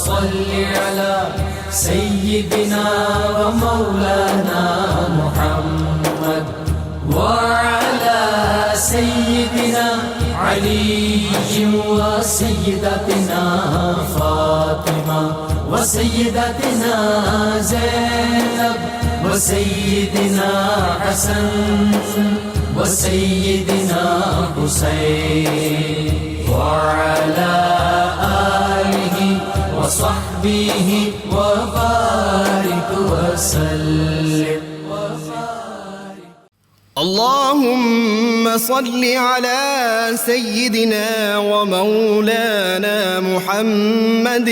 صل على سيدنا ومولانا محمد وعلى سيدنا علي وسيدتنا فاطمة وسيدتنا زينب وسيدنا حسن وسيدنا حسين وعلى آله وصحبه وبارك وسلم. اللهم صل على سيدنا ومولانا محمد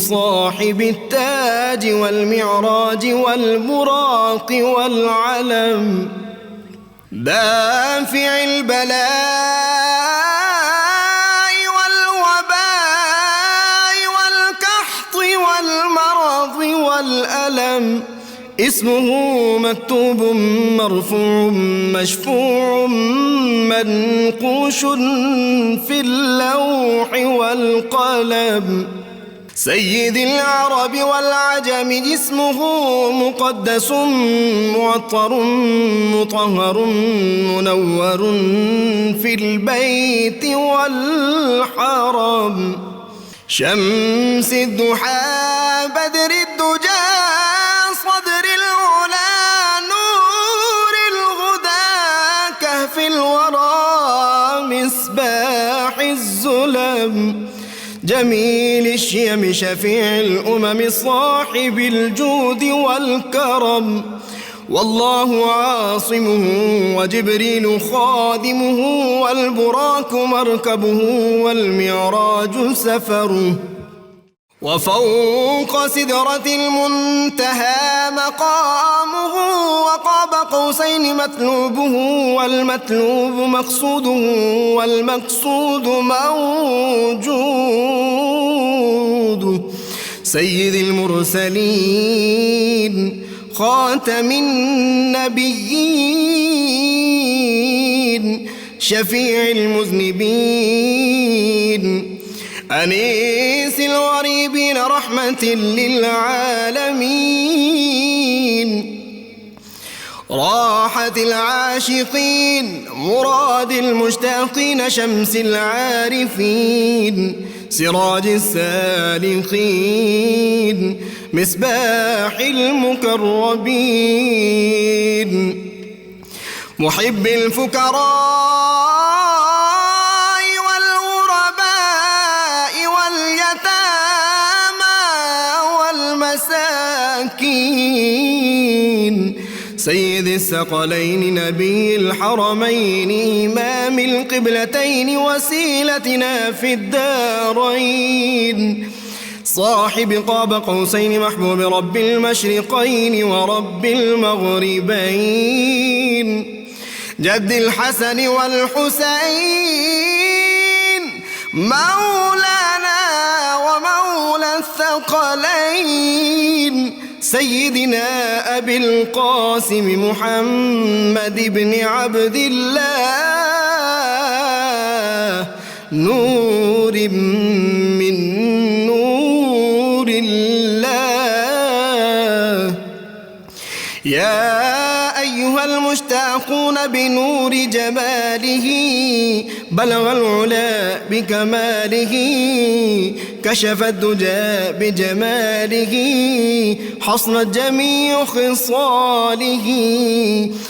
صاحب التاج والمعراج والبراق والعلم دافع البلاء والوباء والقحط والمرض والألم اسمه مكتوب مرفوع مشفوع منقوش في اللوح والقلم سيد العرب والعجم اسمه مقدس معطر مطهر منور في البيت والحرم شمس الضحى بدر الدجى صدر العلا نور الهدى كهف الورى مصباح الظلم جميل الشيم شفيع الأمم صاحب الجود والكرم والله عاصمه وجبريل خادمه والبراك مركبه والمعراج سفره وفوق سدرة المنتهى مقامه وقاب قوسين مطلوبه والمطلوب مقصوده والمقصود موجود سيد المرسلين خاتم النبيين شفيع المذنبين أنيس الغريبين رحمة للعالمين راحة العاشقين مراد المشتاقين شمس العارفين سراج السالخين مصباح المقربين محب الفقراء سيد الثقلين نبي الحرمين إمام القبلتين وسيلتنا في الدارين صاحب قاب قوسين محبوب رب المشرقين ورب المغربين جد الحسن والحسين مولانا ومولى الثقلين سيدنا أبي القاسم محمد بن عبد الله نور من نور الله يا أيها المشتاقون بنور جماله بلغ العلا بكماله كشف الدجى بجماله حصنت جميع خصاله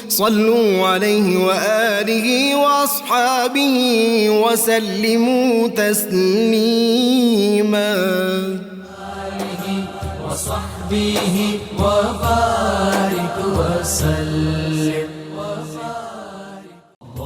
صلوا عليه وآله وأصحابه وسلموا تسليما آله وصحبه وبارك وسلم.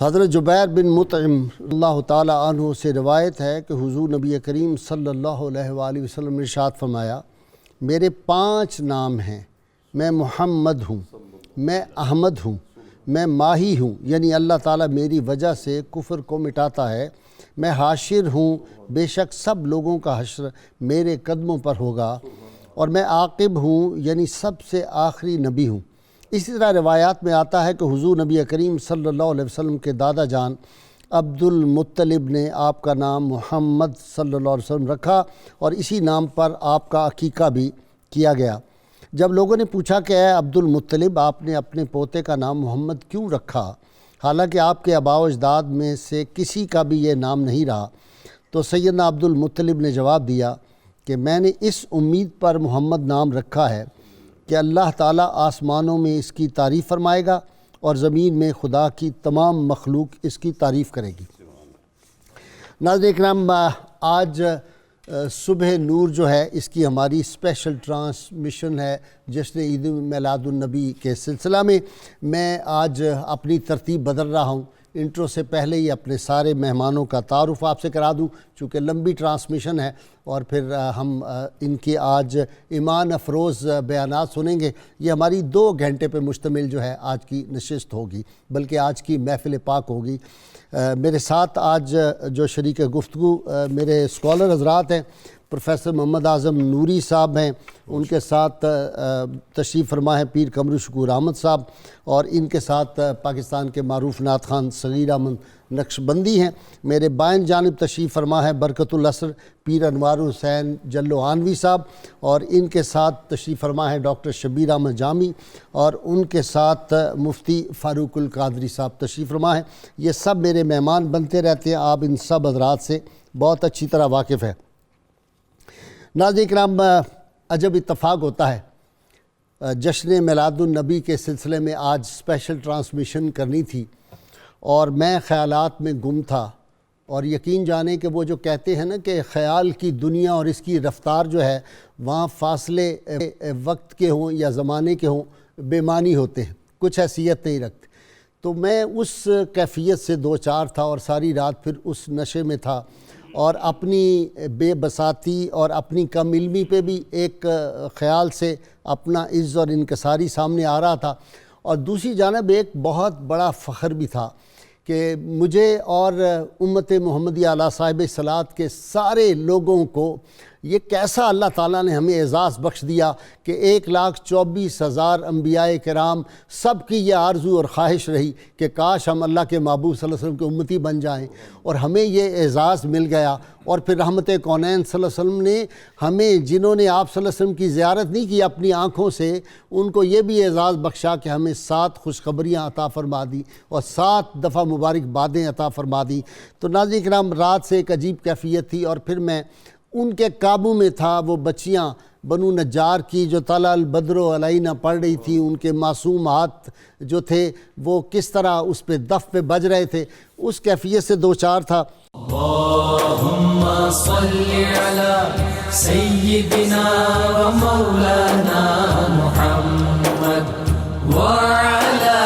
حضرت جبیر بن مطعم اللہ تعالیٰ عنہ سے روایت ہے کہ حضور نبی کریم صلی اللہ علیہ وآلہ وسلم نے ارشاد فرمایا، میرے 5 نام ہیں، میں محمد ہوں، میں احمد ہوں، میں ماہی ہوں، یعنی اللہ تعالیٰ میری وجہ سے کفر کو مٹاتا ہے، میں حاشر ہوں، بے شک سب لوگوں کا حشر میرے قدموں پر ہوگا، اور میں عاقب ہوں، یعنی سب سے آخری نبی ہوں۔ اسی طرح روایات میں آتا ہے کہ حضور نبی کریم صلی اللہ علیہ وسلم کے دادا جان عبد المطلب نے آپ کا نام محمد صلی اللہ علیہ وسلم رکھا، اور اسی نام پر آپ کا عقیقہ بھی کیا گیا۔ جب لوگوں نے پوچھا کہ اے عبد المطلب، آپ نے اپنے پوتے کا نام محمد کیوں رکھا، حالانکہ آپ کے آباء و اجداد میں سے کسی کا بھی یہ نام نہیں رہا، تو سیدنا عبد المطلب نے جواب دیا کہ میں نے اس امید پر محمد نام رکھا ہے کہ اللہ تعالیٰ آسمانوں میں اس کی تعریف فرمائے گا اور زمین میں خدا کی تمام مخلوق اس کی تعریف کرے گی۔ ناظرین اکرام، آج صبح نور جو ہے اس کی ہماری اسپیشل ٹرانسمیشن ہے جشن عید میلاد النبی کے سلسلہ میں۔ میں آج اپنی ترتیب بدل رہا ہوں، انٹرو سے پہلے ہی اپنے سارے مہمانوں کا تعارف آپ سے کرا دوں، چونکہ لمبی ٹرانسمیشن ہے اور پھر ہم ان کے آج ایمان افروز بیانات سنیں گے۔ یہ ہماری 2 گھنٹے پہ مشتمل جو ہے آج کی نشست ہوگی، بلکہ آج کی محفل پاک ہوگی۔ میرے ساتھ آج جو شریک گفتگو میرے اسکالر حضرات ہیں، پروفیسر محمد اعظم نوری صاحب ہیں، ان کے ساتھ تشریف فرما ہے پیر قمر شکور احمد صاحب، اور ان کے ساتھ پاکستان کے معروف نعت خوان صغیر احمد نقشبندی ہیں۔ میرے بائیں جانب تشریف فرما ہے برکت الاسر پیر انوار حسین جلوانوی صاحب، اور ان کے ساتھ تشریف فرما ہے ڈاکٹر شبیر احمد جامی، اور ان کے ساتھ مفتی فاروق القادری صاحب تشریف فرما ہے۔ یہ سب میرے مہمان بنتے رہتے ہیں، آپ ان سب حضرات سے بہت اچھی طرح واقف ہیں۔ ناظرین کرام، عجب اتفاق ہوتا ہے، جشن میلاد النبی کے سلسلے میں آج اسپیشل ٹرانسمیشن کرنی تھی اور میں خیالات میں گم تھا، اور یقین جانیں کہ وہ جو کہتے ہیں نا کہ خیال کی دنیا اور اس کی رفتار جو ہے وہاں فاصلے وقت کے ہوں یا زمانے کے ہوں بے معنی ہوتے ہیں، کچھ حیثیت نہیں رکھتے۔ تو میں اس کیفیت سے 2-4 تھا اور ساری رات پھر اس نشے میں تھا، اور اپنی بے بساطی اور اپنی کم علمی پہ بھی ایک خیال سے اپنا عز اور انکساری سامنے آ رہا تھا، اور دوسری جانب ایک بہت بڑا فخر بھی تھا کہ مجھے اور امت محمدیہ علیہ صاحب صلات کے سارے لوگوں کو یہ کیسا اللہ تعالیٰ نے ہمیں اعزاز بخش دیا کہ 1,24,000 انبیاء کرام سب کی یہ آرزو اور خواہش رہی کہ کاش ہم اللہ کے محبوب صلی اللہ علیہ وسلم کے امتی بن جائیں، اور ہمیں یہ اعزاز مل گیا۔ اور پھر رحمت کونین صلی اللہ علیہ وسلم نے ہمیں، جنہوں نے آپ صلی اللہ علیہ وسلم کی زیارت نہیں کی اپنی آنکھوں سے، ان کو یہ بھی اعزاز بخشا کہ ہمیں 7 خوشخبریاں عطا فرما دی اور 7 دفعہ مبارک بادیں عطا فرما دی۔ تو ناظرین کرام، رات سے ایک عجیب کیفیت تھی، اور پھر میں ان کے قابو میں تھا۔ وہ بچیاں بنو نجار کی جو طلع البدر علینا پڑھ رہی تھی، ان کے معصوم ہاتھ جو تھے وہ کس طرح اس پہ دف پہ بج رہے تھے، اس کیفیت سے 2-4 تھا۔ اللہم صلی علی سیدنا و مولانا محمد وعلی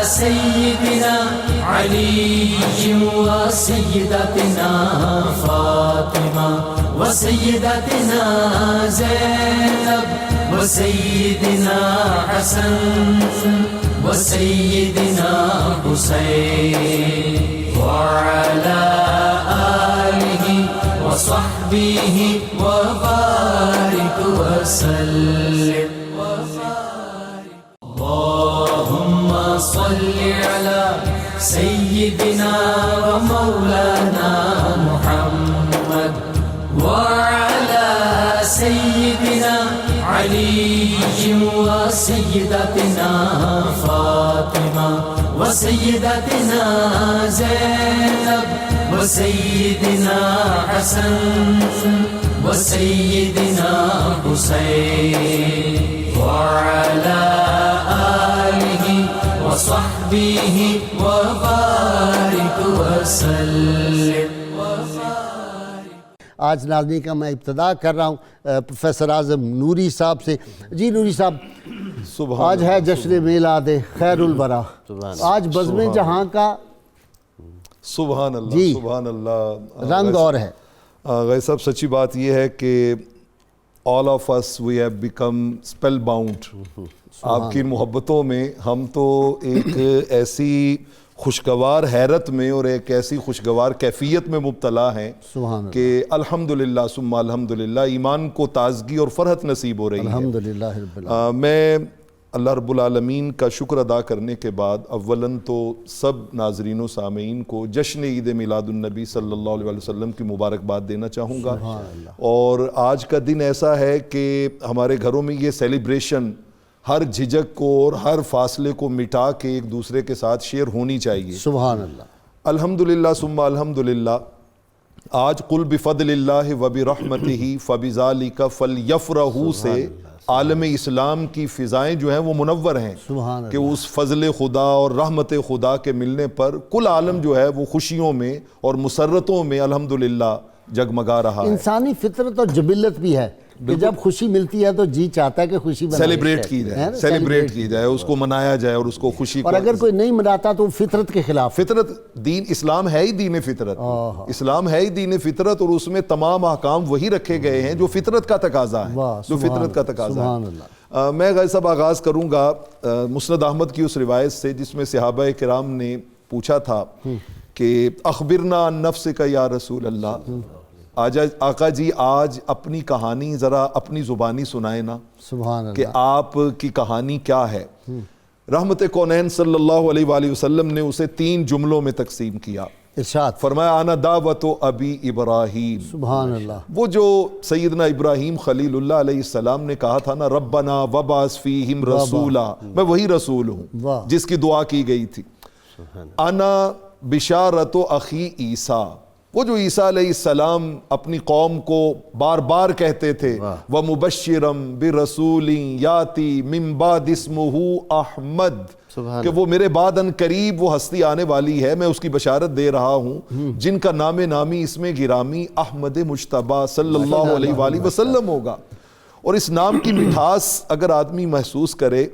سیدنا علی و سیدتنا فاطمہ و سیدتنا زینب و سیدنا حسن و سیدنا حسین وعلى آله وصحبه وبارك وسلم اللهم صل على سيدنا ومولانا محمد وعلى سيدنا علي وسيدتنا فاطمة وسيدتنا زينب وسيدنا حسن وسيدنا حسين وعلى آله وصحبه وبارك وسلم۔ آج ناظرین کا میں ابتدا کر رہا ہوں پروفیسر اعظم نوری صاحب سے۔ جی نوری صاحب، آج ہے جشن میلاد خیر الورا، آج بزم جہاں کا سبحان اللہ جی سبحان اللہ. رنگ اور ہے. غیث صاحب سچی بات یہ ہے کہ all of us we have become spell bound. آپ کی محبتوں میں ہم تو ایک ایسی خوشگوار حیرت میں اور ایک ایسی خوشگوار کیفیت میں مبتلا ہیں کہ الحمدللہ ثم الحمدللہ ایمان کو تازگی اور فرحت نصیب ہو رہی ہے. الحمدللہ رب العالمین. میں اللہ رب العالمین کا شکر ادا کرنے کے بعد اولاً تو سب ناظرین و سامعین کو جشن عید میلاد النبی صلی اللہ علیہ وسلم کی مبارکباد دینا چاہوں گا. اور آج کا دن ایسا ہے کہ ہمارے گھروں میں یہ سیلیبریشن ہر جھجک کو اور ہر فاصلے کو مٹا کے ایک دوسرے کے ساتھ شیئر ہونی چاہیے. سبحان اللہ. الحمدللہ ثم الحمدللہ. آج قل بفضل اللہ وبرحمتہ فبذالک فلیفرحوا سے عالم اسلام کی فضائیں جو ہیں وہ منور ہیں کہ اس فضل خدا اور رحمت خدا کے ملنے پر کل عالم جو ہے وہ خوشیوں میں اور مسرتوں میں الحمدللہ جگمگا رہا ہے. انسانی فطرت اور جبلت بھی ہے کہ جب خوشی ملتی ہے تو جی چاہتا ہے کہ خوشی سیلیبریٹ کی جائے, سیلیبریٹ کی جائے, اس کو منایا جائے اور اس کو خوشی. اور اگر کوئی نہیں مناتا تو فطرت کے خلاف. فطرت دین اسلام ہے ہی دین فطرت, اسلام ہے ہی دین فطرت, اور اس میں تمام احکام وہی رکھے گئے ہیں جو فطرت کا تقاضا ہے, جو فطرت کا تقاضا ہے. میں غیث صاحب آغاز کروں گا مسند احمد کی اس روایت سے جس میں صحابہ کرام نے پوچھا تھا کہ اخبرنا عن نفسک یا رسول اللہ, آقا جی آج اپنی کہانی ذرا اپنی زبانی سنائے نا, سبحان اللہ, کہ آپ کی کہانی کیا ہے. رحمت کونین صلی اللہ علیہ وآلہ وسلم نے اسے 3 جملوں میں تقسیم کیا. ارشاد فرمایا انا دعوت ابی ابراہیم. سبحان اللہ. وہ جو سیدنا ابراہیم خلیل اللہ علیہ السلام نے کہا تھا نا ربنا وبعث فیہم رسولا, میں وہی رسول ہوں جس کی دعا کی گئی تھی. انا بشارت اخی عیسیٰ, وہ جو عیسیٰ علیہ السلام اپنی قوم کو بار بار کہتے تھے وَمُبَشِّرًا بِرَسُولٍ يَأْتِي مِن بَعْدِ اسْمُهُ احمد, کہ وہ میرے بعد ان قریب وہ ہستی آنے والی ہے, میں اس کی بشارت دے رہا ہوں جن کا نام نامی اس میں گرامی احمد مجتبیٰ صلی اللہ علیہ وآلہ وسلم ہوگا. اور اس نام کی مٹھاس اگر آدمی محسوس کرے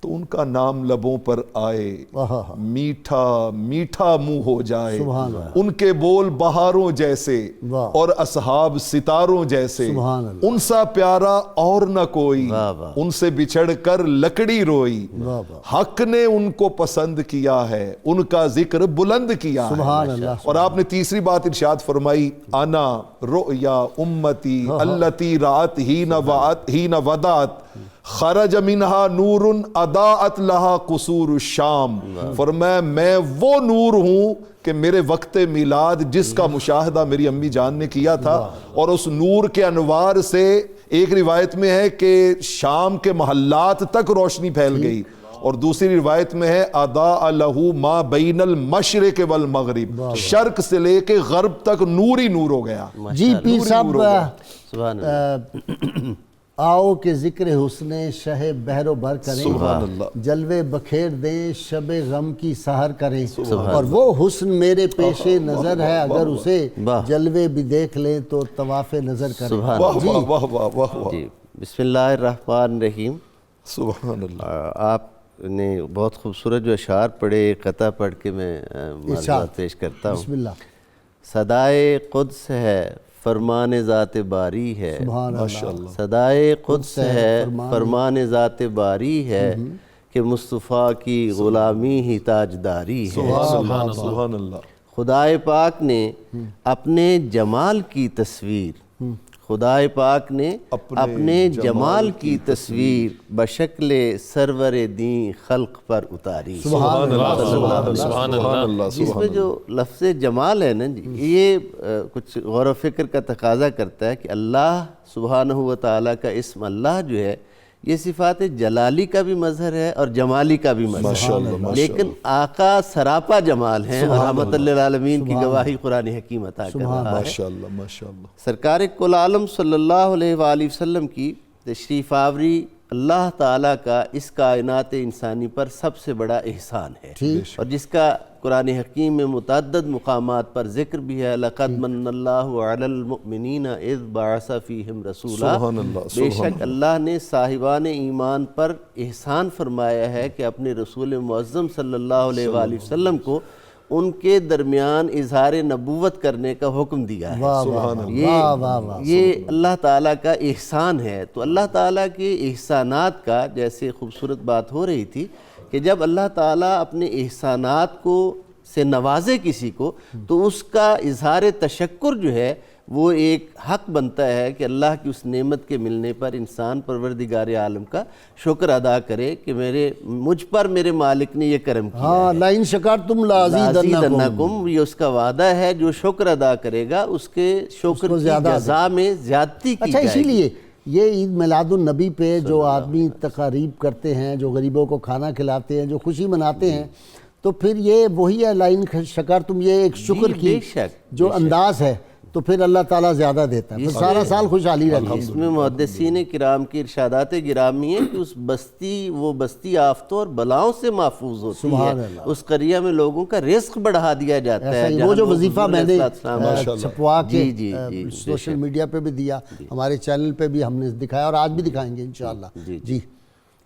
تو ان کا نام لبوں پر آئے, میٹھا میٹھا منہ ہو جائے, ان کے بول بہاروں جیسے اور اصحاب ستاروں جیسے, ان سا پیارا اور نہ کوئی, ان سے بچھڑ کر لکڑی روئی, حق نے ان کو پسند کیا ہے, ان کا ذکر بلند کیا ہے. اور آپ نے تیسری بات ارشاد فرمائی انا رؤیا امتی التی رات ہین ودات خرج منہا نور اضاءت لہا قصور الشام. فرمایا میں وہ نور ہوں کہ میرے وقت میلاد جس کا مشاہدہ میری امی جان نے کیا تھا, اور اس نور کے انوار سے ایک روایت میں ہے کہ شام کے محلات تک روشنی پھیل گئی, اور دوسری روایت میں ہے اضاء لہو ما بین المشرق والمغرب, شرق سے لے کے غرب تک نور ہی نور ہو گیا. جی پیر صاحب آؤ کہ ذکر حسن شہ بحر و بر کریں, جلوے بکھیر دیں شب غم کی سحر کریں, اور وہ حسن میرے پیش نظر ہے اگر اسے جلوے بھی دیکھ لیں تو طواف نظر کریں. جی بسم اللہ الرحمن الرحیم. سبحان اللہ. آپ نے بہت خوبصورت جو اشعار پڑھے, قطع پڑھ کے میں معذرت پیش کرتا ہوں. بسم اللہ. صدائے قدس ہے فرمان ذات باری ہے, صدائے قدس ہے فرمان ذات باری ہے, کہ مصطفیٰ کی غلامی ہی تاجداری ہے. سبحان اللہ. خدائے پاک نے اپنے جمال کی تصویر, خدائے پاک نے اپنے جمال کی تصویر بشکل سرور دین خلق پر اتاری. سبحان اللہ. اس میں جو لفظ جمال ہے نا جی, یہ کچھ غور و فکر کا تقاضا کرتا ہے کہ اللہ سبحانہ و تعالیٰ کا اسم اللہ جو ہے یہ صفات جلالی کا بھی مظہر ہے اور جمالی کا بھی مظہر ہے, لیکن آقا سراپا جمال ہیں, اور رحمت للعالمین کی گواہی قرآن حکیم عطا کر رہا ہے. سرکار کل عالم صلی اللہ علیہ وآلہ وسلم کی تشریف آوری اللہ تعالیٰ کا اس کائنات انسانی پر سب سے بڑا احسان ہے, اور جس کا قرآن حکیم میں متعدد مقامات پر ذکر بھی ہے. لَقَدْ مَنَّ اللَّهُ عَلَى الْمُؤْمِنِينَ اِذْ بَعَثَ فِيهِمْ رَسُولًا. بے شک اللہ نے صاحبان ایمان پر احسان فرمایا ہے کہ اپنے رسول معظم صلی اللہ علیہ وآلہ وسلم کو ان کے درمیان اظہار نبوت کرنے کا حکم دیا ہے۔ یہ اللہ تعالیٰ کا احسان ہے۔ تو اللہ تعالیٰ کے احسانات کا جیسے خوبصورت بات ہو رہی تھی کہ جب اللہ تعالیٰ اپنے احسانات کو سے نوازے کسی کو تو اس کا اظہار تشکر جو ہے وہ ایک حق بنتا ہے کہ اللہ کی اس نعمت کے ملنے پر انسان پروردگار عالم کا شکر ادا کرے کہ مجھ پر میرے مالک نے یہ کرم کیا ہے۔ لَإِن شَكَرْتُمْ لَأَزِيدَنَّكُمْ، یہ اس کا وعدہ ہے، جو شکر ادا کرے گا اس کے شکر کی جزا میں زیادتی کی جائے گی۔ اسی لیے یہ عید میلاد النبی پہ جو آدمی تقاریب کرتے ہیں، جو غریبوں کو کھانا کھلاتے ہیں، جو خوشی مناتے ہیں، تو پھر یہ وہی ہے لَإِن شَكَرْتُمْ، یہ ایک شکر کی جو انداز ہے، تو پھر اللہ تعالیٰ زیادہ دیتا ہے، پھر سارا سال خوشحالی رہتی ہے۔ اس میں محدثین کرام کی ارشادات گرامی ہیں کہ اس وہ بستی آفتوں اور بلاؤں سے محفوظ ہوتی ہے، اس قریہ میں لوگوں کا رزق بڑھا دیا جاتا ہے۔ وہ جو وظیفہ میں نے چھپوا کے سوشل میڈیا پہ بھی دیا، ہمارے چینل پہ بھی ہم نے دکھایا اور آج بھی دکھائیں گے انشاءاللہ۔ جی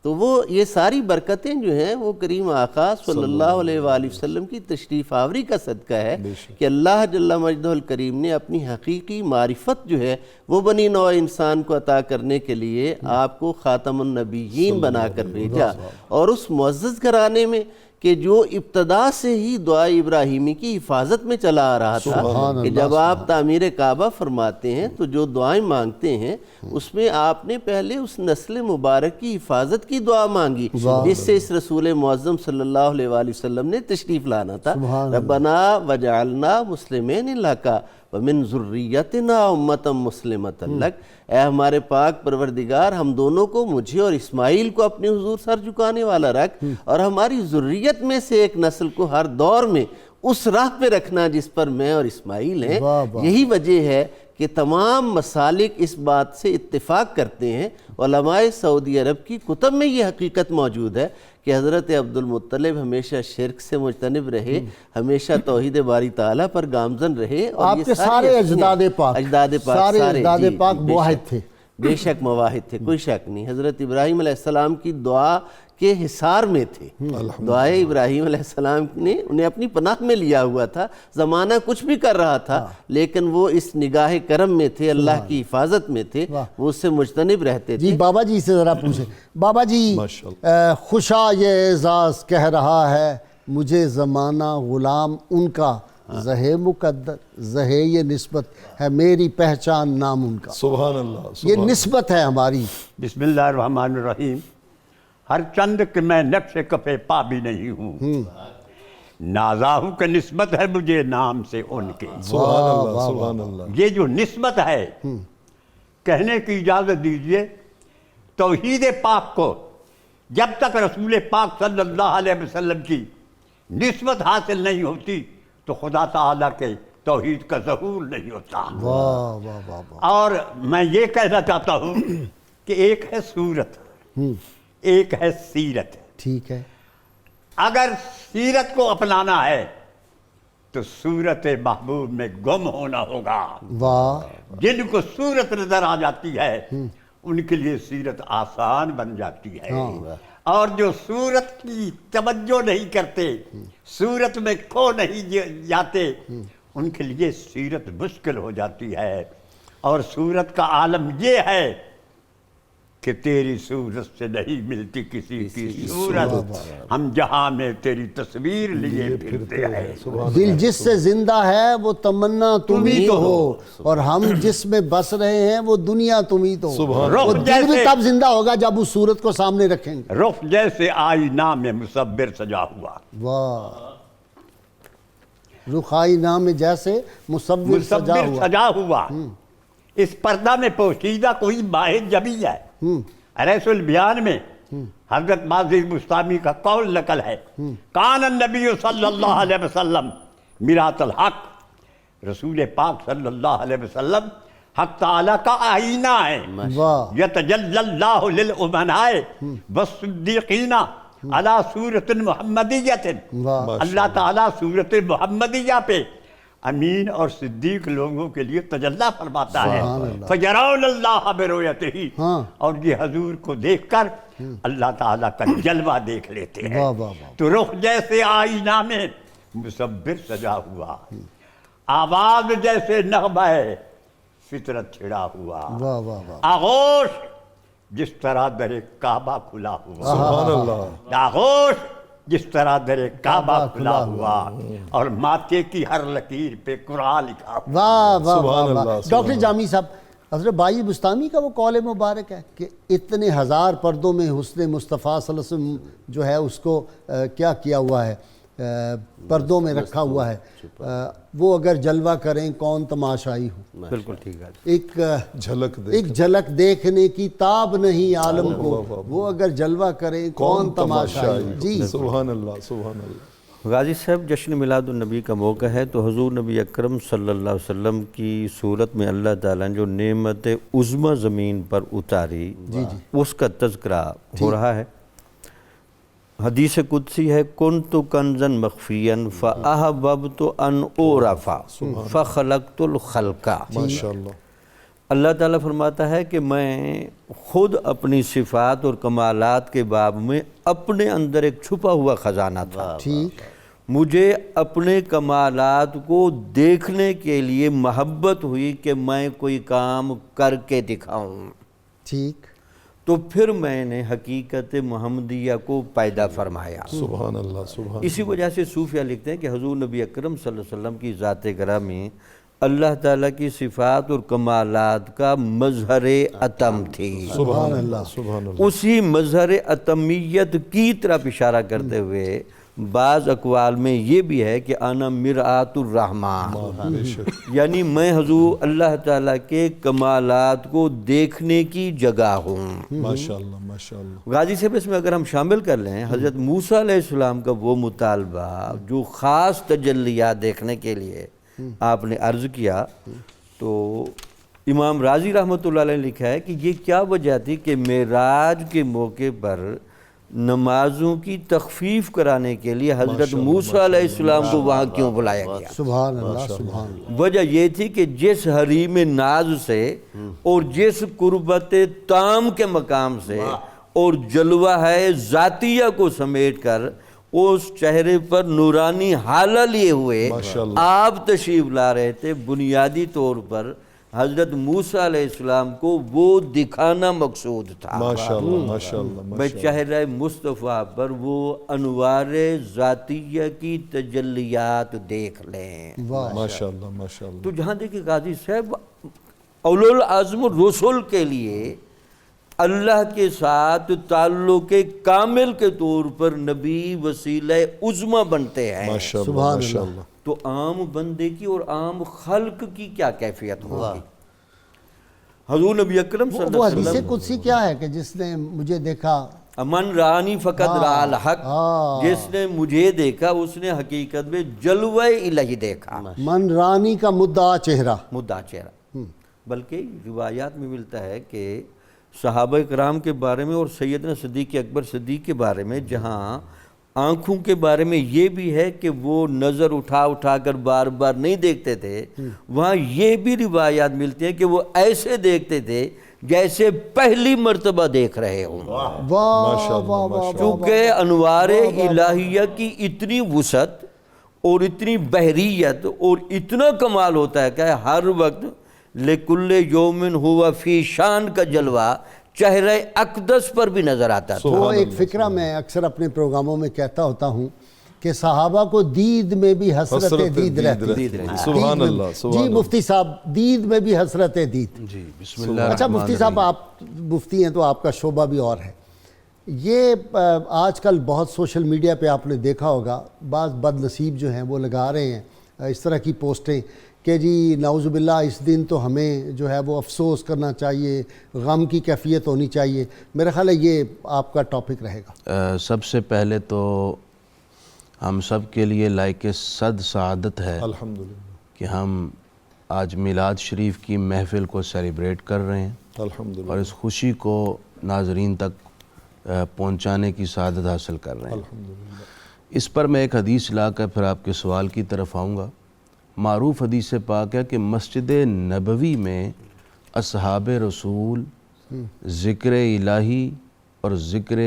تو وہ یہ ساری برکتیں جو ہیں وہ کریم آقا صلی اللہ علیہ وآلہ وسلم کی تشریف آوری کا صدقہ ہے کہ اللہ جل مجدہ الکریم نے اپنی حقیقی معرفت جو ہے وہ بنی نوع انسان کو عطا کرنے کے لیے آپ کو خاتم النبیین بنا کر بھیجا، اور اس معزز گھرانے میں کہ جو ابتدا سے ہی دعائے ابراہیمی کی حفاظت میں چلا آ رہا تھا کہ جب آپ تعمیر کعبہ فرماتے ہیں تو جو دعائیں مانگتے ہیں اس میں آپ نے پہلے اس نسل مبارک کی حفاظت کی دعا مانگی جس سے اس رسول معظم صلی اللہ علیہ وآلہ وسلم نے تشریف لانا تھا۔ ربنا وجعلنا مسلمین لک ومن ذریتنا امتا مسلمتا لک، اے ہمارے پاک پروردگار ہم دونوں کو، مجھے اور اسماعیل کو اپنے حضور سر جھکانے والا رکھ، اور ہماری ذریت میں سے ایک نسل کو ہر دور میں اس راہ پہ رکھنا جس پر میں اور اسماعیل ہیں۔ یہی وجہ ہے کہ تمام مسالک اس بات سے اتفاق کرتے ہیں، علماء سعودی عرب کی کتب میں یہ حقیقت موجود ہے کہ حضرت عبد المطلب ہمیشہ شرک سے مجتنب رہے، ہمیشہ توحید باری تعالیٰ پر گامزن رہے، اور آپ کے سارے اجداد پاک موحد تھے، بے شک مواحد تھے، کوئی شک نہیں۔ حضرت ابراہیم علیہ السلام کی دعا کے حصار میں تھے، دعائے ابراہیم علیہ السلام نے انہیں اپنی پناہ میں لیا ہوا تھا، زمانہ کچھ بھی کر رہا تھا لیکن وہ اس نگاہ کرم میں تھے، اللہ کی حفاظت میں تھے، وہ اس سے مجتنب رہتے تھے۔ جی بابا جی سے ذرا پوچھیں، بابا جی خوشا یہ اعزاز کہہ رہا ہے مجھے زمانہ غلام ان کا، زہے مقدر زہے یہ نسبت ہے میری پہچان نام ان کا۔ سبحان اللہ، یہ نسبت ہے ہماری۔ بسم اللہ الرحمن الرحیم۔ ہر چند کہ میں نقش کفے پا بھی نہیں ہوں، نازا ہوں کہ نسبت ہے مجھے نام سے ان کے۔ سبحان اللہ، سبحان اللہ۔ یہ جو نسبت ہے، کہنے کی اجازت دیجئے، توحید پاک کو جب تک رسول پاک صلی اللہ علیہ وسلم کی نسبت حاصل نہیں ہوتی تو خدا تعالیٰ کے توحید کا ظہور نہیں ہوتا۔ اور میں یہ کہنا چاہتا ہوں کہ ایک ہے صورت، ایک ہے سیرت۔ ٹھیک ہے، اگر سیرت کو اپنانا ہے تو صورت محبوب میں گم ہونا ہوگا۔ جن کو صورت نظر آ جاتی ہے ان کے لیے سیرت آسان بن جاتی ہے، اور جو صورت کی توجہ نہیں کرتے، صورت میں کھو نہیں جاتے، ان کے لیے سیرت مشکل ہو جاتی ہے۔ اور صورت کا عالم یہ ہے کہ تیری صورت سے نہیں ملتی کسی کی صورت، ہم جہاں میں تیری تصویر لیے پھرتے ہیں۔ دل جس سے زندہ ہے وہ تمنا تم ہی تو ہو، اور ہم جس میں بس رہے ہیں وہ دنیا تم ہی تو ہو۔ وہ دل بھی تب زندہ ہوگا جب اس صورت کو سامنے رکھیں گے۔ رخ جیسے آئینہ میں مصور سجا ہوا، واہ، رخ آئینہ میں جیسے مصور سجا ہوا، اس پردہ میں پوشیدہ کوئی ماہ جبی ہے۔ ریس البیان میں حضرت ماضی مستامی کا قول نقل ہے، کان النبی صلی اللہ علیہ وسلم میرات الحق، رسول پاک صلی اللہ علیہ وسلم حق تعالیٰ کا آئینہ ہے۔ یتجلی اللہ للامناء والصدیقین علی صورت محمدیت، اللہ تعالیٰ صورت محمدیہ پہ امین اور صدیق لوگوں کے لیے تجلی فرماتا ہے۔ فَيَرَوْنَ اللَّهَ بِرُؤْيَتِهِ، اور یہ حضور کو دیکھ کر اللہ تعالیٰ کا جلوہ دیکھ لیتے ہیں۔ تو رخ جیسے آئینہ میں مصبر سجا ہوا، آواز جیسے نغمہ ہے فطرت چھڑا ہوا، واہ واہ واہ، آغوش جس طرح در کعبہ کھلا ہوا، سبحان اللہ، آغوش جس طرح در کعبہ کھلا ہوا، اور ماتھے کی ہر لکیر پہ قرآن لکھا ہوا۔ واہ واہ سبحان واہ اللہ، واہ۔ سبحان ڈاکٹر جامی صاحب، حضرت بائی بستامی کا وہ قول مبارک ہے کہ اتنے ہزار پردوں میں حسن مصطفیٰ صلی اللہ علیہ وسلم جو ہے اس کو کیا کیا ہوا ہے، پردوں میں رکھا ہوا ہے، وہ اگر جلوہ کریں کون تماشائی ہو، بالکل ٹھیک ہے۔ ایک جھلک ایک جھلک دیکھنے کی تاب نہیں عالم کو، وہ اگر جلوہ کریں کون تماشائی ہو۔ جی سبحان اللہ، سبحان اللہ۔ غازی صاحب، جشن میلاد النبی کا موقع ہے تو حضور نبی اکرم صلی اللہ علیہ وسلم کی صورت میں اللہ تعالیٰ نے جو نعمت عظمیٰ زمین پر اتاری اس کا تذکرہ ہو رہا ہے۔ حدیث قدسی ہے، کنت کنزا مخفیا فاحببت ان اعرف فخلقت الخلق۔ ماشاءاللہ، اللہ تعالیٰ فرماتا ہے کہ میں خود اپنی صفات اور کمالات کے باب میں اپنے اندر ایک چھپا ہوا خزانہ تھا، ٹھیک، مجھے اپنے کمالات کو دیکھنے کے لیے محبت ہوئی کہ میں کوئی کام کر کے دکھاؤں، ٹھیک، تو پھر میں نے حقیقت محمدیہ کو پیدا فرمایا۔ سبحان اللہ، سبحان اسی وجہ سے صوفیہ لکھتے ہیں کہ حضور نبی اکرم صلی اللہ علیہ وسلم کی ذات گرامی اللہ تعالیٰ کی صفات اور کمالات کا مظہر اتم تھی۔ سبحان اللہ، سبحان اللہ۔ اسی مظہر اتمیت کی طرف اشارہ کرتے ہوئے بعض اقوال میں یہ بھی ہے کہ انا مرآت الرحمن، بے شک، یعنی میں حضور اللہ تعالیٰ کے کمالات کو دیکھنے کی جگہ ہوں۔ ماشاءاللہ، ماشاءاللہ۔ غازی صاحب، اس میں اگر ہم شامل کر لیں حضرت موسیٰ علیہ السلام کا وہ مطالبہ جو خاص تجلیات دیکھنے کے لیے آپ نے عرض کیا، تو امام رازی رحمۃ اللہ علیہ نے لکھا ہے کہ یہ کیا وجہ تھی کہ معراج کے موقع پر نمازوں کی تخفیف کرانے کے لیے حضرت موسیٰ علیہ السلام کو وہاں کیوں بلایا گیا؟ سبحان اللہ، سبحان اللہ۔ وجہ یہ تھی کہ جس حریم ناز سے اور جس قربت تام کے مقام سے اور جلوہ ہے ذاتیہ کو سمیٹ کر اس چہرے پر نورانی حالہ لیے ہوئے آپ تشریف لا رہے تھے، بنیادی طور پر حضرت موسیٰ علیہ السلام کو وہ دکھانا مقصود تھا۔ ماشاءاللہ، ماشاءاللہ، بھئی چہرہ مصطفیٰ پر وہ انوار ذاتیہ کی تجلیات دیکھ لیں۔ ماشاءاللہ، ماشاءاللہ۔ تو جہاں دیکھیں غازی صاحب، اولو العزم رسول کے لیے اللہ کے ساتھ تعلق کامل کے طور پر نبی وسیلہ عظمیٰ بنتے ہیں، ماشاءاللہ، سبحان ماشاءاللہ۔ تو عام بندے کی اور عام خلق کی کیا کیفیت ہوگی؟ حضور نبی اکرم صلی وہ اللہ علیہ حدیث وسلم، قدسی کیا ہے کہ جس نے مجھے دیکھا، من رانی فقط را الحق، جس نے مجھے دیکھا اس نے حقیقت میں جلوہ الہی دیکھا، من رانی کا مدعا چہرہ، مدعا چہرہ۔ بلکہ روایات میں ملتا ہے کہ صحابہ کرام کے بارے میں اور سیدنا صدیق اکبر صدیق کے بارے میں، جہاں آنکھوں کے بارے میں یہ بھی ہے کہ وہ نظر اٹھا اٹھا کر بار بار نہیں دیکھتے تھے، وہاں یہ بھی روایات ملتی ہیں کہ وہ ایسے دیکھتے تھے جیسے پہلی مرتبہ دیکھ رہے ہوں۔ واہ واہ واہ، چونکہ انوار الہیہ کی اتنی وسعت اور اتنی بحریت اور اتنا کمال ہوتا ہے کہ ہر وقت لکل یومن ہوا فی شان کا جلوہ چہرہ اقدس پر بھی نظر آتا تھا۔ وہ ایک فکرہ میں اکثر اپنے پروگراموں میں کہتا ہوتا ہوں کہ صحابہ کو دید میں بھی حسرت دید رہتی ہے۔ سبحان اللہ، سبحان جی مفتی صاحب، دید میں بھی حسرت دید۔ جی بسم اللہ اچھا مفتی صاحب، آپ مفتی ہیں تو آپ کا شعبہ بھی اور ہے۔ یہ آج کل بہت سوشل میڈیا پہ آپ نے دیکھا ہوگا، بعض بد نصیب جو ہیں وہ لگا رہے ہیں اس طرح کی پوسٹیں کہ جی نعوذ باللہ اس دن تو ہمیں جو ہے وہ افسوس کرنا چاہیے، غم کی کیفیت ہونی چاہیے۔ میرا خیال ہے یہ آپ کا ٹاپک رہے گا۔ سب سے پہلے تو ہم سب کے لیے لائق صد سعادت ہے الحمدللہ، کہ ہم آج میلاد شریف کی محفل کو سیلیبریٹ کر رہے ہیں الحمدللہ، اور اس خوشی کو ناظرین تک پہنچانے کی سعادت حاصل کر رہے ہیں۔ الحمدللہ۔ اس پر میں ایک حدیث لا کر پھر آپ کے سوال کی طرف آؤں گا۔ معروف حدیث پاک ہے کہ مسجد نبوی میں اصحاب رسول ذکر الہی اور ذکر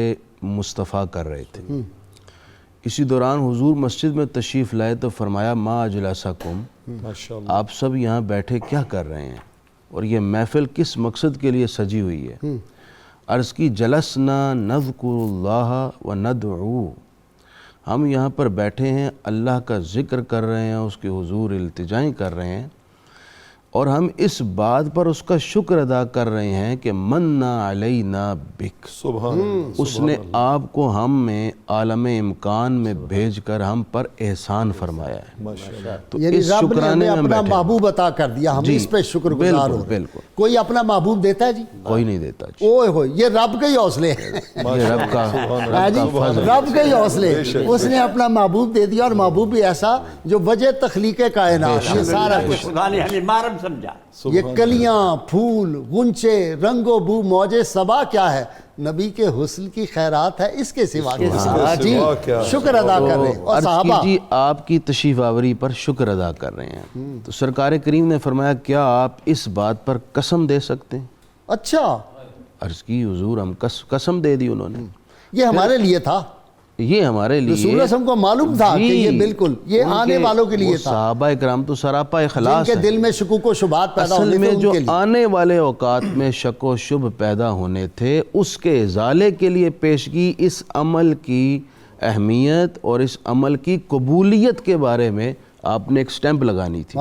مصطفیٰ کر رہے تھے۔ اسی دوران حضور مسجد میں تشریف لائے تو فرمایا ما اجلسکم، آپ سب یہاں بیٹھے کیا کر رہے ہیں اور یہ محفل کس مقصد کے لیے سجی ہوئی ہے؟ عرض کی جلسنا نذکر اللہ و ندعو، ہم یہاں پر بیٹھے ہیں اللہ کا ذکر کر رہے ہیں، اس کے حضور التجائیں کر رہے ہیں، اور ہم اس بات پر اس کا شکر ادا کر رہے ہیں کہ مننا علینا بک، اس نے آپ کو ہم میں عالم امکان میں بھیج کر ہم پر احسان فرمایا ہے۔ تو یعنی اس رب نے ہمیں شکرانے میں ہم اپنا بیٹھے، محبوب عطا کر دیا، ہم اس پہ شکر گزار ہو رہے ہیں۔ بالکل۔ کوئی اپنا محبوب دیتا ہے جی؟ کوئی نہیں دیتا جی، اوئے ہوئے، یہ رب کے ہی حوصلے ہیں، یہ رب کا فضل۔ رب کے ہی حوصلے، اس نے اپنا محبوب دے دیا، اور محبوب بھی ایسا جو وجہ تخلیق کائنات، یہ سارا کچھ، خدا نے ہمیں مارم سمجھا۔ یہ کلیاں، پھول، غنچے، رنگ و بو، موج صبا کیا ہے؟ نبی کے حسن کی خیرات ہے، اس کے سوا کیا؟ جی شکر ادا کر رہے ہیں۔ اور عرض صحابہ کیجیے آپ کی تشریف آوری پر شکر ادا کر رہے ہیں، تو سرکار کریم نے فرمایا کیا آپ اس بات پر قسم دے سکتے ہیں؟ اچھا، عرض کی حضور ہم قسم دے دی انہوں نے، یہ ہمارے لیے تھا، یہ ہمارے لیے رسول اللہ صلی اللہ علیہ وسلم کو معلوم تھا کہ یہ بالکل یہ آنے والوں کے لیے تھا، صحابہ اکرام تو سراپا جن اخلاص کے ہیں۔ دل میں شکوک و شبہات پیدا اصل ہونے میں تھے جو ان کے لیے۔ آنے والے اوقات میں شک و شبہ پیدا ہونے تھے، اس کے ازالے کے لیے پیشگی اس عمل کی اہمیت اور اس عمل کی قبولیت کے بارے میں آپ نے ایک سٹیمپ لگانی تھی۔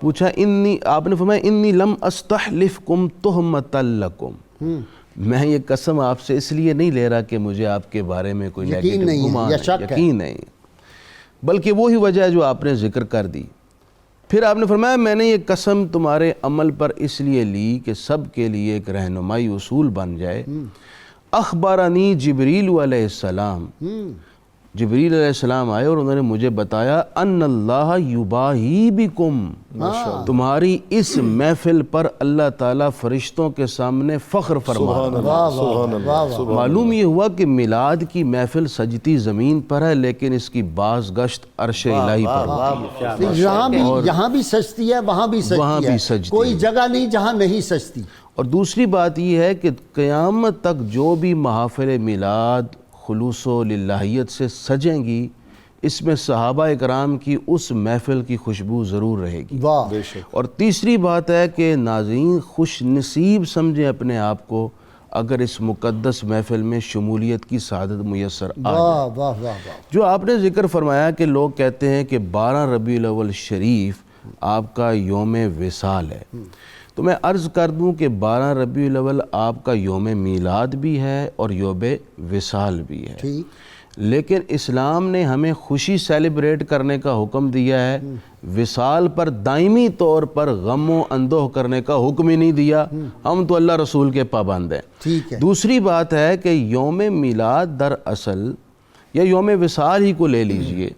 پوچھا آپ نے فرمایا انی لم استحلفکم تہمۃ لکم، میں یہ قسم آپ سے اس لیے نہیں لے رہا کہ مجھے آپ کے بارے میں کوئی یقین نہیں ہے یا شک ہے، یقین نہیں، بلکہ وہی وجہ ہے جو آپ نے ذکر کر دی۔ پھر آپ نے فرمایا میں نے یہ قسم تمہارے عمل پر اس لیے لی کہ سب کے لیے ایک رہنمائی اصول بن جائے۔ اخبرنی جبریل علیہ السلام، جبریل علیہ السلام آئے اور انہوں نے مجھے بتایا ان اللہ یباہی بکم، تمہاری اس محفل پر اللہ تعالیٰ فرشتوں کے سامنے فخر فرما رہا ہے۔ معلوم یہ ہوا کہ میلاد کی محفل سجتی زمین پر ہے، لیکن اس کی باز گشت عرش الہی پر ہوتی ہے۔ یہاں بھی سجتی ہے، وہاں بھی سجتی ہے، کوئی جگہ نہیں جہاں نہیں سجتی۔ اور دوسری بات یہ ہے کہ قیامت تک جو بھی محافل میلاد خلوص و للہیت سے سجیں گی، اس میں صحابہ اکرام کی اس محفل کی خوشبو ضرور رہے گی۔ اور تیسری بات ہے کہ ناظرین خوش نصیب سمجھیں اپنے آپ کو اگر اس مقدس محفل میں شمولیت کی سعادت میسر آ جائے۔ جو آپ نے ذکر فرمایا کہ لوگ کہتے ہیں کہ 12 ربیع الاول شریف آپ کا یوم وصال ہے، تو میں عرض کر دوں کہ 12 ربیع الاول آپ کا یوم میلاد بھی ہے اور یوم وصال بھی ہے، لیکن اسلام نے ہمیں خوشی سیلیبریٹ کرنے کا حکم دیا ہے، وصال پر دائمی طور پر غم و اندوہ کرنے کا حکم ہی نہیں دیا۔ ہم تو اللہ رسول کے پابند ہیں۔ دوسری بات ہے کہ یوم میلاد دراصل یا یوم وصال ہی کو لے لیجئے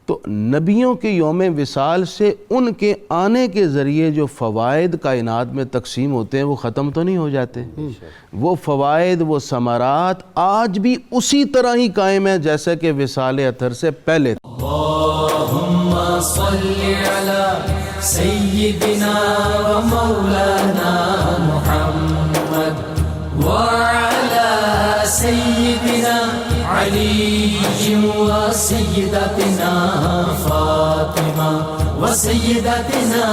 تو نبیوں کے یوم وصال سے ان کے آنے کے ذریعے جو فوائد کائنات میں تقسیم ہوتے ہیں وہ ختم تو نہیں ہو جاتے، وہ فوائد، وہ ثمرات آج بھی اسی طرح ہی قائم ہیں جیسے کہ وصال اطہر سے پہلے۔ اللہم صلی علی سیدنا و مولانا محمد وعلی سیدنا علی و سیدتنا فاطمہ و سیدتنا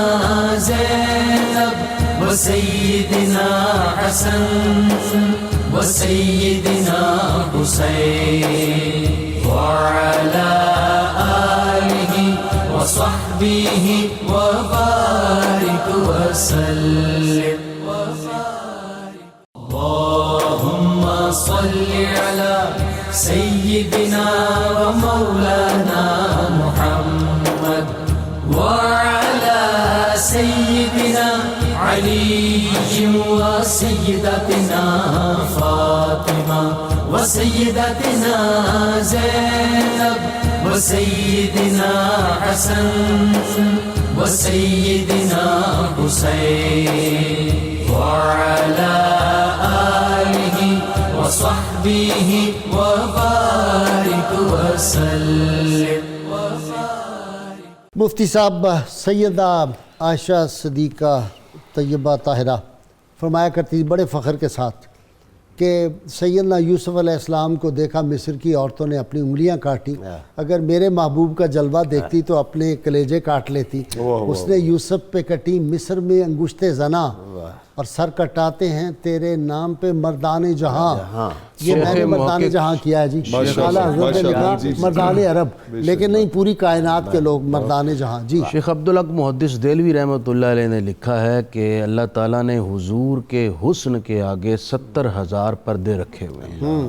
زینب و سیدنا حسن و سیدنا حسین وعلی آلہ و صحبہ و بارک وسلم۔ اللہم صلی علی سیدنا و مولانا محمد وعلی سیدنا علی و سیدتنا فاطمہ و سیدتنا زینب و سیدنا حسن و سیدنا حسین وعلی آلہ و صحبہ و بارک وسلم۔ مفتی صاحب، سیدہ عائشہ صدیقہ طیبہ طاہرہ فرمایا کرتی تھی بڑے فخر کے ساتھ کہ سیدنا یوسف علیہ السلام کو دیکھا مصر کی عورتوں نے اپنی انگلیاں کاٹی، اگر میرے محبوب کا جلوہ دیکھتی تو اپنے کلیجے کاٹ لیتی. اس نے یوسف پہ کٹی مصر میں انگشت زنا، اور سر کٹاتے ہیں تیرے نام پہ مردان جہاں. یہ میں نے مردان جہاں کیا ہے جی، اعلیٰ حضرت نے لکھا مردان عرب، لیکن نہیں پوری کائنات کے لوگ مردان جہاں. جی شیخ عبدالحق محدث دہلوی رحمۃ اللہ علیہ نے لکھا ہے کہ اللہ تعالیٰ نے حضور کے حسن کے آگے 70,000 پردے رکھے ہوئے ہیں.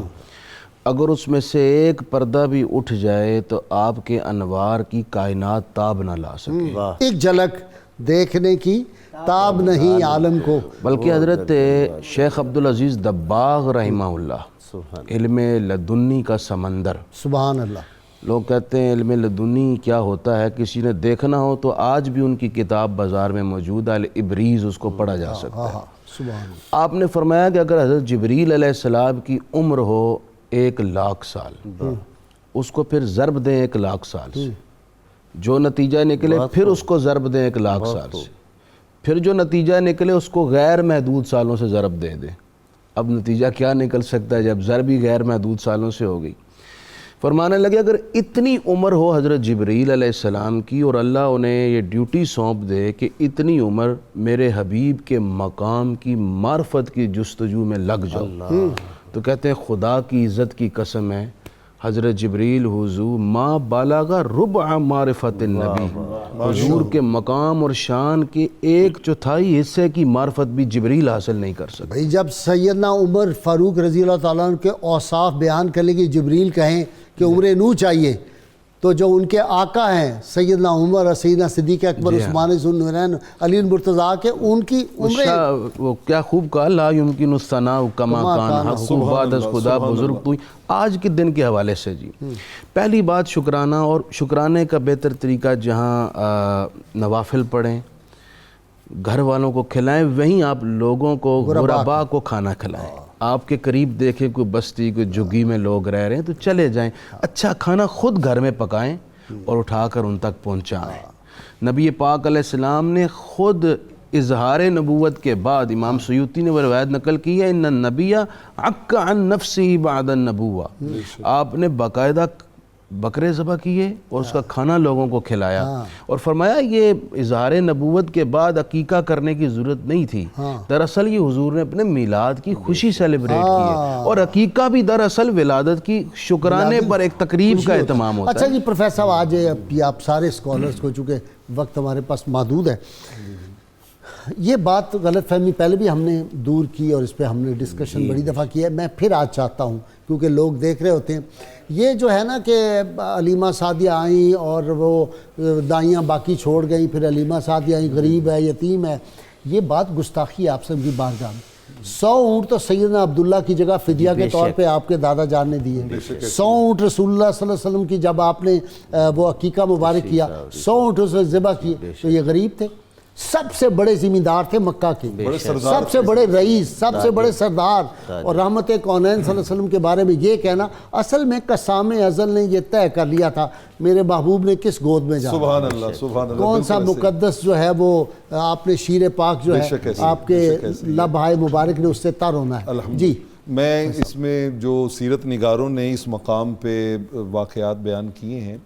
اگر اس میں سے ایک پردہ بھی اٹھ جائے تو آپ کے انوار کی کائنات تاب نہ لا سکے. ایک جھلک دیکھنے کی تاب نہیں عالم کو. بلکہ حضرت شیخ عبدالعزیز دباغ رحمہ اللہ علم لدنی کا سمندر، سبحان اللہ. لوگ کہتے ہیں علم لدنی کیا ہوتا ہے، کسی نے دیکھنا ہو تو آج بھی ان کی کتاب بازار میں موجود ہے، الابریز، اس کو پڑھا جا سکتا ہے. سبحان اللہ. آپ نے فرمایا کہ اگر حضرت جبریل علیہ السلام کی عمر ہو 1,00,000 سال، اس کو پھر ضرب دیں 1,00,000 سال سے، جو نتیجہ نکلے پھر اس کو ضرب دیں 1,00,000 سال سے، پھر جو نتیجہ نکلے اس کو غیر محدود سالوں سے ضرب دے دیں. اب نتیجہ کیا نکل سکتا ہے جب ضرب ہی غیر محدود سالوں سے ہو گئی. فرمانے لگے اگر اتنی عمر ہو حضرت جبریل علیہ السلام کی اور اللہ انہیں یہ ڈیوٹی سونپ دے کہ اتنی عمر میرے حبیب کے مقام کی معرفت کی جستجو میں لگ جاؤ، تو کہتے ہیں خدا کی عزت کی قسم ہے حضرت جبریل حضور ما بالغ ربع معرفت النبی، حضور کے مقام اور شان کے 1/4 حصے کی معرفت بھی جبریل حاصل نہیں کر سکتے. بھئی جب سیدنا عمر فاروق رضی اللہ تعالیٰ عنہ کے اوصاف بیان کرنے کی جبریل کہیں کہ عمر نو چاہیے، تو جو ان کے آقا ہیں سیدنا عمر اور سیدنا صدیق اکبر عثمان ذو النورین علی المرتضیٰ کے، ان کی عمریں وہ کیا خوب کہا، لا یمکن الثناء کما کان حق بعد از خدا بزرگ تو. آج کے دن کے حوالے سے جی پہلی بات شکرانہ، اور شکرانے کا بہتر طریقہ جہاں نوافل پڑھیں، گھر والوں کو کھلائیں، وہیں آپ لوگوں کو غربا کو کھانا کھلائیں. آپ کے قریب دیکھیں کوئی بستی کوئی جھگی میں لوگ رہ رہے ہیں تو چلے جائیں، اچھا کھانا خود گھر میں پکائیں اور اٹھا کر ان تک پہنچائیں. نبی پاک علیہ السلام نے خود اظہار نبوت کے بعد، امام سیوطی نے وہ روایت نقل کی ہے، ان النبی عق عن نفسہ بعد النبوہ، آپ نے باقاعدہ بکرے ذبح کیے اور اس کا کھانا لوگوں کو کھلایا، اور فرمایا یہ اظہار نبوت کے بعد عقیقہ کرنے کی ضرورت نہیں تھی. دراصل یہ حضور نے اپنے میلاد کی خوشی سیلیبریٹ کی ہے، اور عقیقہ بھی دراصل ولادت کی شکرانے پر ایک تقریب کا اہتمام ہوتا ہے. اچھا جی پروفیسر صاحب، آج آپ سارے اسکالرس کو، چونکہ وقت ہمارے پاس محدود ہے، یہ بات غلط فہمی پہلے بھی ہم نے دور کی اور اس پہ ہم نے ڈسکشن بڑی دفعہ کی ہے. میں پھر آج چاہتا ہوں کیونکہ لوگ دیکھ رہے ہوتے ہیں، یہ جو ہے نا کہ علیمہ سعدیہ آئیں اور وہ دائیاں باقی چھوڑ گئیں، پھر علیمہ سعدیہ آئیں، غریب ہے، یتیم ہے، یہ بات گستاخی ہے آپ سب کی بارگاہ میں. 100 اونٹ تو سیدنا عبداللہ کی جگہ فدیہ کے طور پہ آپ کے دادا جان نے دیے. 100 اونٹ رسول اللہ صلی اللہ علیہ وسلم کی جب آپ نے وہ عقیقہ مبارک کیا، 100 اونٹ اسے ذبح کیے، تو یہ غریب تھے. سب سے بڑے زمیندار تھے مکہ کے، سب سے بڑے رئیس، سب سے بڑے سردار، اور رحمت کونین صلی اللہ علیہ وسلم کے بارے میں یہ کہنا، اصل میں قسام ازل نے یہ طے کر لیا تھا میرے محبوب نے کس گود میں جانا، سبحان اللہ سبحان اللہ، کون سا مقدس جو ہے وہ آپ نے شیر پاک جو ہے آپ کے لبہائے مبارک نے اس سے تر ہونا ہے. جی میں اس میں جو سیرت نگاروں نے اس مقام پہ واقعات بیان کیے ہیں،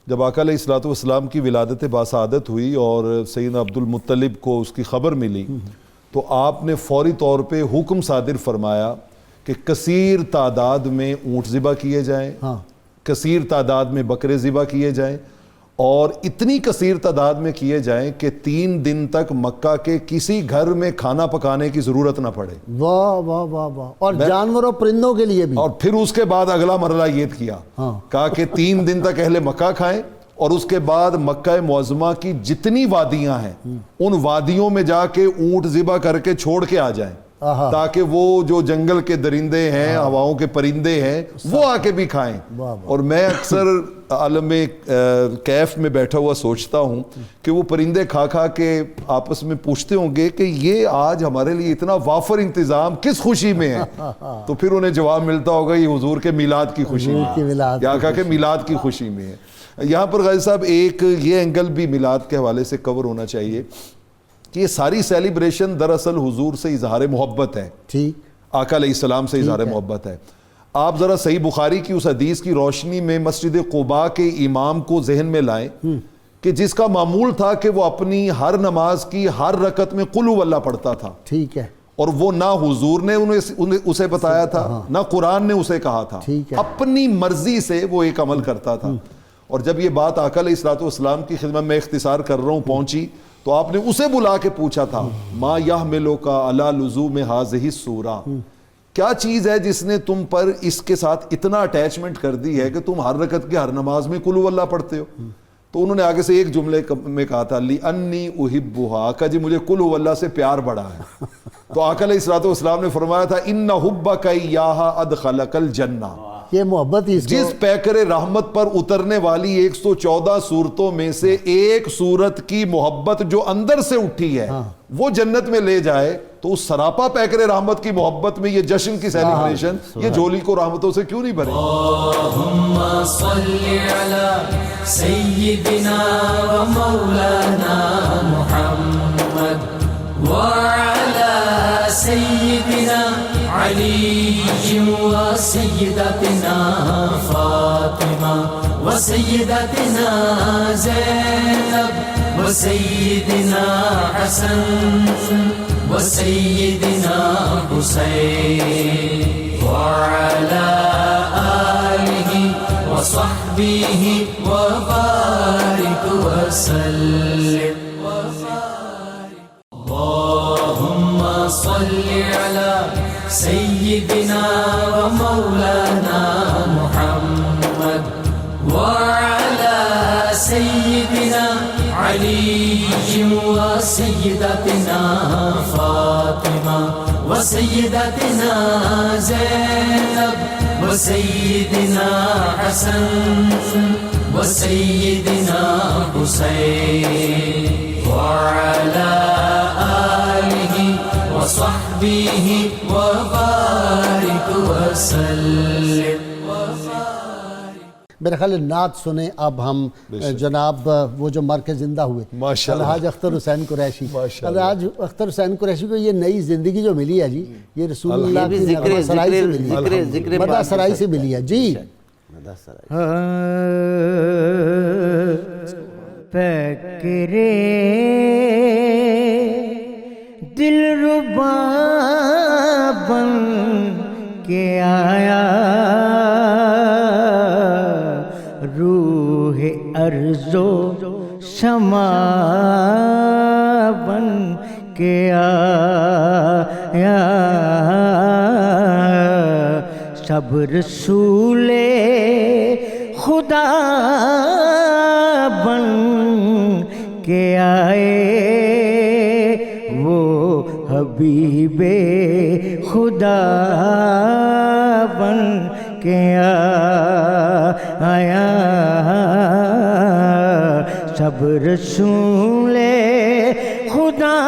جب آقا علیہ الصلوۃ والسلام کی ولادت باسعادت ہوئی اور سیدنا عبد المطلب کو اس کی خبر ملی، تو آپ نے فوری طور پہ حکم صادر فرمایا کہ کثیر تعداد میں اونٹ ذبح کیے جائیں، کثیر تعداد میں بکرے ذبح کیے جائیں، اور اتنی کثیر تعداد میں کیے جائیں کہ 3 دن تک مکہ کے کسی گھر میں کھانا پکانے کی ضرورت نہ پڑے. واہ واہ واہ واہ. اور جانوروں پرندوں کے لیے بھی. اور پھر اس کے بعد اگلا مرحلہ یہ کیا، کہا کہ 3 دن تک اہل مکہ کھائیں، اور اس کے بعد مکہ معظمہ کی جتنی وادیاں ہیں ان وادیوں میں جا کے اونٹ ذبح کر کے چھوڑ کے آ جائیں، تاکہ وہ جو جنگل کے درندے ہیں، ہواؤں کے پرندے ہیں، وہ آ کے بھی کھائیں. اور میں اکثر عالم کیف میں بیٹھا ہوا سوچتا ہوں کہ وہ پرندے کھا کھا کے آپس میں پوچھتے ہوں گے کہ یہ آج ہمارے لیے اتنا وافر انتظام کس خوشی میں ہے، تو پھر انہیں جواب ملتا ہوگا یہ حضور کے میلاد کی خوشی میں، یا آقا کے میلاد کی خوشی میں ہے. یہاں پر غازی صاحب ایک یہ اینگل بھی میلاد کے حوالے سے کور ہونا چاہیے کہ یہ ساری سیلیبریشن دراصل حضور سے اظہار محبت ہے. آقا علیہ السلام سے اظہار محبت ہے. آپ ذرا صحیح بخاری کی اس حدیث کی روشنی میں مسجد قباء کے امام کو ذہن میں لائیں کہ جس کا معمول تھا کہ وہ اپنی ہر نماز کی ہر رکعت میں قل هو اللہ پڑھتا تھا. ٹھیک ہے. اور وہ نہ حضور نے اسے بتایا تھا نہ قرآن نے اسے کہا تھا, اپنی مرضی سے وہ ایک عمل کرتا تھا. اور جب یہ بات آقا علیہ الصلوۃ والسلام کی خدمت میں اختصار کر رہا ہوں پہنچی تو آپ نے اسے بلا کے پوچھا تھا ما یحملک علی لزوم هذه السورہ, کیا چیز ہے جس نے تم پر اس کے ساتھ اتنا اٹیچمنٹ کر دی ہے کہ تم ہر رکعت کی ہر نماز میں قل هو اللہ پڑھتے ہو. تو انہوں نے آگے سے ایک جملے میں کہا تھا لِأَنِّي أُحِبُّهَا, آقا جی مجھے قل هو اللہ سے پیار بڑا ہے. تو آقا علیہ الصلوۃ والسلام نے فرمایا تھا إِنَّ حُبَّكَ إِيَّاهَا أَدْخَلَكَ الْجَنَّةَ, یہ محبت جس پیکر رحمت پر اترنے والی 114 صورتوں میں سے ایک صورت کی محبت جو اندر سے اٹھی ہے وہ جنت میں لے جائے, تو اس سراپا پیکر رحمت کی محبت میں یہ جشن کی سیلیبریشن, یہ جھولی کو رحمتوں سے کیوں نہیں بھرے. اللہم صلی علی سیدنا و مولانا محمد وعلى سيدنا علي وسيدتنا فاطمة وسيدتنا زينب وسيدنا حسن وسيدنا حسين وعلى آله وصحبه وبارك وسلم. اللهم صل على سيدنا ومولانا محمد وعلى سيدنا علي وسيدتنا فاطمة وسيدتنا زينب وسيدنا حسن وسيدنا حسين وعلى آله وصحبه وبارك وسلم. میرا خیال ہے نعت سنیں اب ہم جناب وہ جو مر کے زندہ ہوئے الحاج اختر حسین قریشی. الحاج اختر حسین قریشی کو یہ نئی زندگی جو ملی ہے جی, یہ رسول اللہ کی نغمہ سرائی سے ملی ہے, مدح سرائی سے ملی ہے جی. فکرے دلربا بن کے آیا, روح ارض و سما بن کے آیا, سب رسول خدا بن کے آئے, وہ حبیب خدا بن کے آیا, سب رسول خدا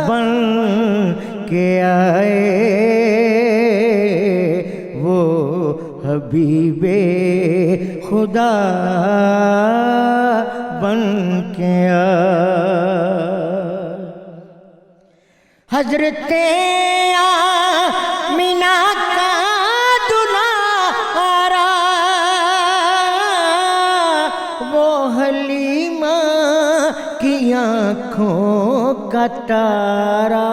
بن کے آئے, وہ حبیب خدا بن کے حضرت آمینہ کا دلارا, وہ حلیمہ کی آنکھوں کا تارا,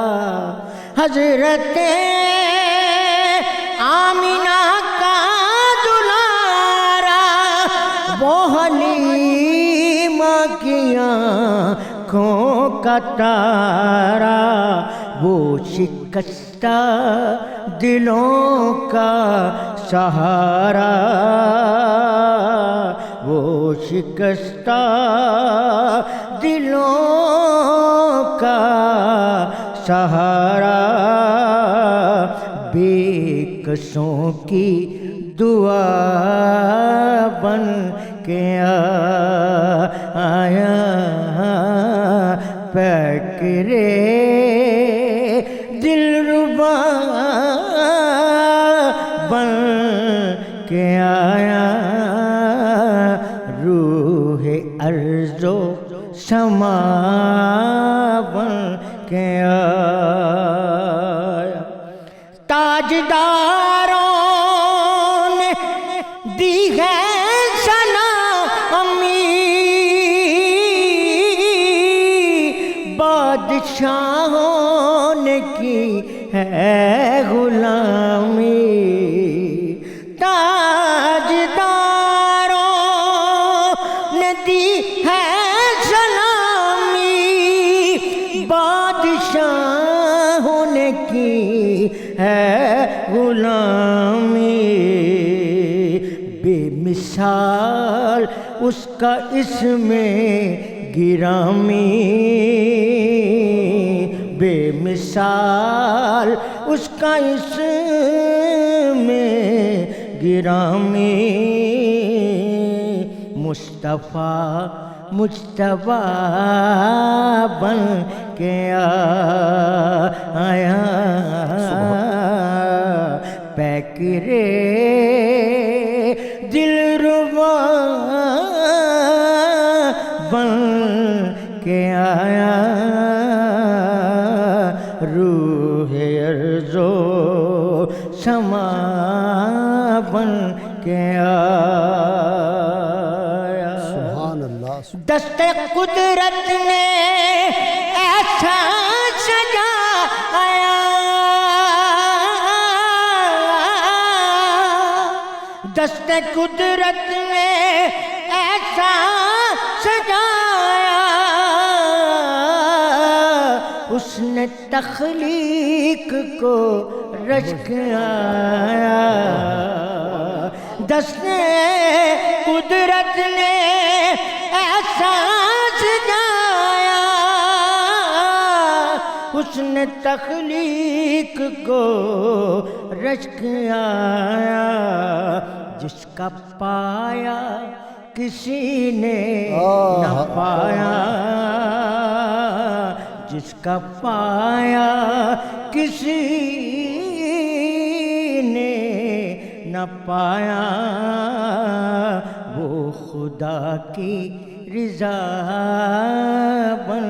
حضرت آمینہ کا دلارا, وہ حلیمہ کی آنکھوں کا تارا, وہ شکستہ دلوں کا سہارا, وہ شکستہ دلوں کا سہارا, بے کسوں کی دعا بن کے آیا, فکرے دلربا بن کے آیا, روح ارض و سما بن کے آیا. بادشاہوں نے کی ہے غلامی، تاجداروں نے دی ہے سلامی، بادشاہوں نے کی ہے غلامی، بے مثال اس کا اس میں گرامی، بے مثال اس کا اس میں گرامی، مصطفیٰ مجتبیٰ بن کے آیا، پیکرے دلربا بن کے آیا، روح ارض و سما بن کے آیا۔ سبحان اللہ۔ دست قدرت نے ایسا سجایا، دست قدرت نے ایسا سجایا، اس نے تخلیق کو رشک آیا، دست قدرت نے ایسا سجایا، اس نے تخلیق کو رشک آیا، جس کا پایا کسی نے نہ پایا، جس کا پایا کسی نے نہ پایا، وہ خدا کی رضا بن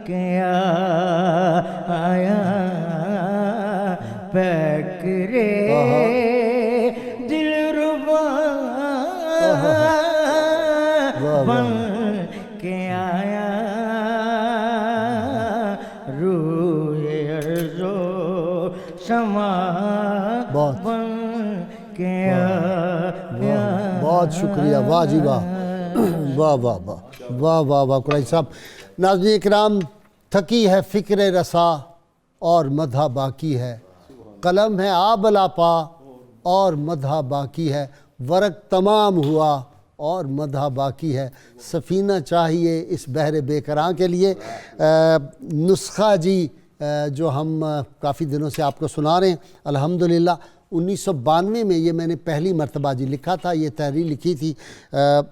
کے آیا، پیکرے دلربا بن کے آیا، روح ارض و سما بن کے آیا۔ بہت شکریہ، واہ جی واہ، واہ واہ واہ واہ واہ واہ قریشی صاحب۔ ناظرین اکرام، تھکی ہے فکر رسا اور مدح باقی ہے، قلم ہے آبلا پا اور مدح باقی ہے، ورق تمام ہوا اور مدح باقی ہے، سفینہ چاہیے اس بحر بے کراں کے لیے۔ نسخہ جی جو ہم کافی دنوں سے آپ کو سنا رہے ہیں، الحمدللہ 1992 میں یہ میں نے پہلی مرتبہ جی لکھا تھا، یہ تحریر لکھی تھی۔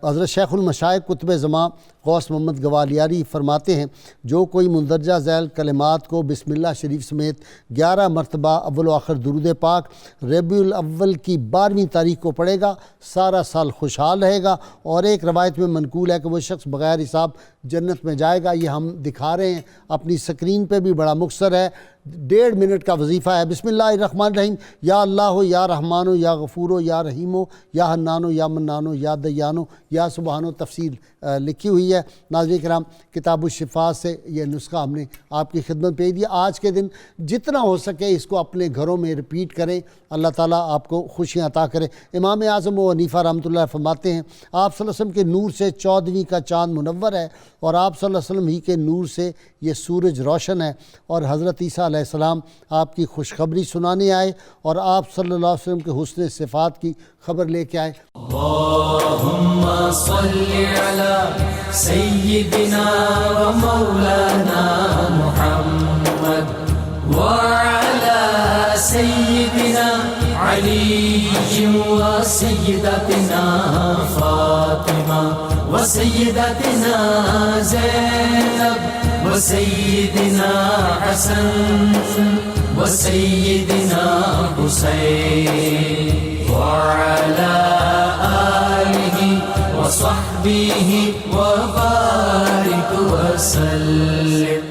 حضرت شیخ المشائخ قطب زماں غوث محمد گوالیاری فرماتے ہیں، جو کوئی مندرجہ ذیل کلمات کو بسم اللہ شریف سمیت 11 مرتبہ اول و آخر درود پاک ربیع الاول کی 12ویں تاریخ کو پڑھے گا، سارا سال خوشحال رہے گا، اور ایک روایت میں منقول ہے کہ وہ شخص بغیر حساب جنت میں جائے گا۔ یہ ہم دکھا رہے ہیں اپنی سکرین پہ بھی، بڑا مختصر ہے، 1.5 منٹ کا وظیفہ ہے۔ بسم اللہ الرحمن الرحیم، یا اللہ یا رحمان یا غفور یا رحیم یا حنان یا منان یا دیان یا سبحان، تفصیل لکھی ہوئی ہے۔ ناظرین کرام، کتاب الشفا سے یہ نسخہ ہم نے آپ کی خدمت پیش دیا۔ آج کے دن جتنا ہو سکے اس کو اپنے گھروں میں ریپیٹ کریں، اللہ تعالیٰ آپ کو خوشیاں عطا کرے۔ امام اعظم و حنیفہ رحمۃ اللہ فرماتے ہیں، آپ صلی اللہ علیہ وسلم کے نور سے 14ویں کا چاند منور ہے، اور آپ صلی اللہ علیہ وسلم ہی کے نور سے یہ سورج روشن ہے، اور حضرت عیسیٰ علیہ السلام آپ کی خوشخبری سنانے آئے، اور آپ صلی اللہ علیہ وسلم کے حسن صفات کی خبر لے کے آئے۔ اللہم صلی علی سیدنا و مولانا محمد وعلی سیدنا علی و سیدتنا فاطمہ و سیدتنا زینب و سیدنا حسن و سیدنا حسین وعلى آله وصحبه وبارك وسلم۔